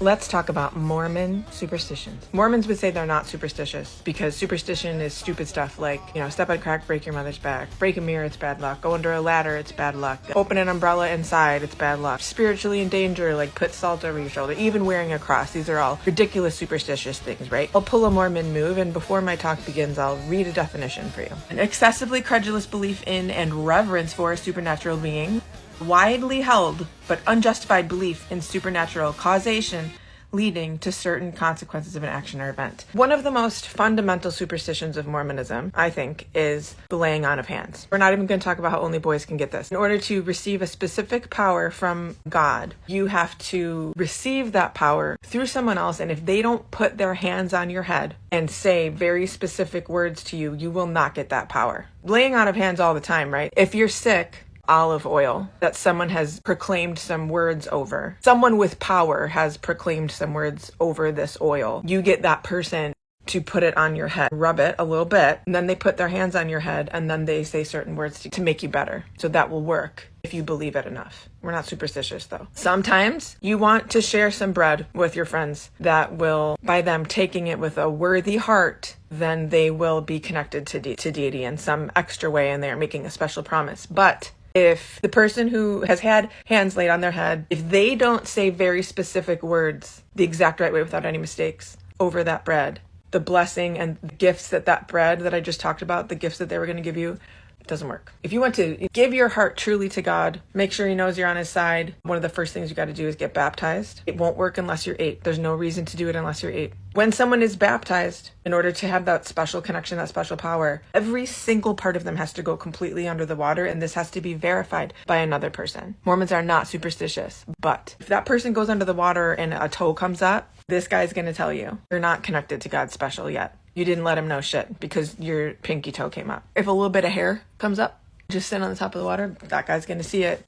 Let's talk about Mormon superstitions. Mormons would say they're not superstitious because superstition is stupid stuff like, step on a crack, break your mother's back, break a mirror, it's bad luck, go under a ladder, it's bad luck, open an umbrella inside, it's bad luck, spiritually in danger, like put salt over your shoulder, even wearing a cross. These are all ridiculous superstitious things, right? I'll pull a Mormon move, and before my talk begins, I'll read a definition for you. An excessively credulous belief in and reverence for a supernatural being, widely held but unjustified belief in supernatural causation leading to certain consequences of an action or event. One of the most fundamental superstitions of Mormonism, I think, is the laying on of hands. We're not even going to talk about how only boys can get this. In order to receive a specific power from God, you have to receive that power through someone else, and if they don't put their hands on your head and say very specific words to you, you will not get that power. Laying on of hands all the time, right? If you're sick, olive oil that someone has proclaimed some words over. Someone with power has proclaimed some words over this oil. You get that person to put it on your head, rub it a little bit, and then they put their hands on your head, and then they say certain words to make you better. So that will work if you believe it enough. We're not superstitious though. Sometimes you want to share some bread with your friends that will, by them taking it with a worthy heart, then they will be connected to deity in some extra way, and they are making a special promise. But if the person who has had hands laid on their head, if they don't say very specific words the exact right way without any mistakes over that bread, the blessing and the gifts that bread that I just talked about, the gifts that they were going to give you, doesn't work. If you want to give your heart truly to God, make sure he knows you're on his side. One of the first things you got to do is get baptized. It won't work unless you're 8. There's no reason to do it unless you're 8. When someone is baptized, in order to have that special connection, that special power, every single part of them has to go completely under the water, and this has to be verified by another person. Mormons are not superstitious, but if that person goes under the water and a toe comes up, this guy's going to tell you, you're not connected to God special yet. You didn't let him know shit because your pinky toe came up. If a little bit of hair comes up, just sit on the top of the water, that guy's going to see it.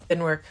Didn't work.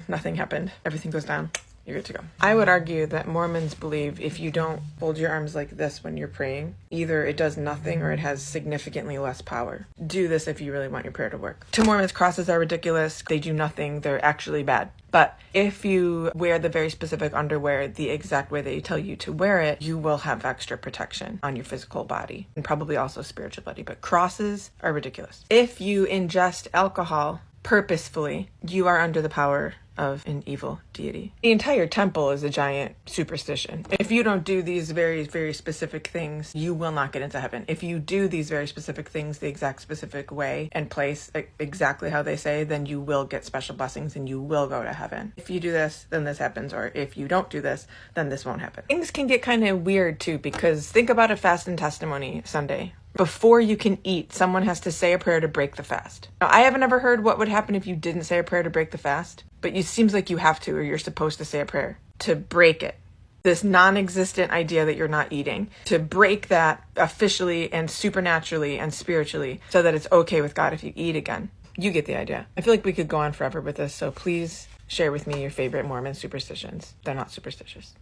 Nothing happened. Everything goes down. You're good to go. I would argue that Mormons believe if you don't hold your arms like this when you're praying, either it does nothing or it has significantly less power. Do this if you really want your prayer to work. To Mormons, crosses are ridiculous. They do nothing. They're actually bad. But if you wear the very specific underwear the exact way they tell you to wear it, you will have extra protection on your physical body and probably also spiritual body. But crosses are ridiculous. If you ingest alcohol purposefully, you are under the power of an evil deity. The entire temple is a giant superstition. If you don't do these very, very specific things, you will not get into heaven. If you do these very specific things the exact specific way and place exactly how they say, then you will get special blessings and you will go to heaven. If you do this, then this happens, or if you don't do this, then this won't happen. Things can get kind of weird too, because think about a fast and testimony Sunday. Before you can eat, someone has to say a prayer to break the fast. Now, I haven't ever heard what would happen if you didn't say a prayer to break the fast, but it seems like you have to, or you're supposed to say a prayer to break it. This non-existent idea that you're not eating, to break that officially and supernaturally and spiritually so that it's okay with God if you eat again. You get the idea. I feel like we could go on forever with this, so please share with me your favorite Mormon superstitions. They're not superstitious.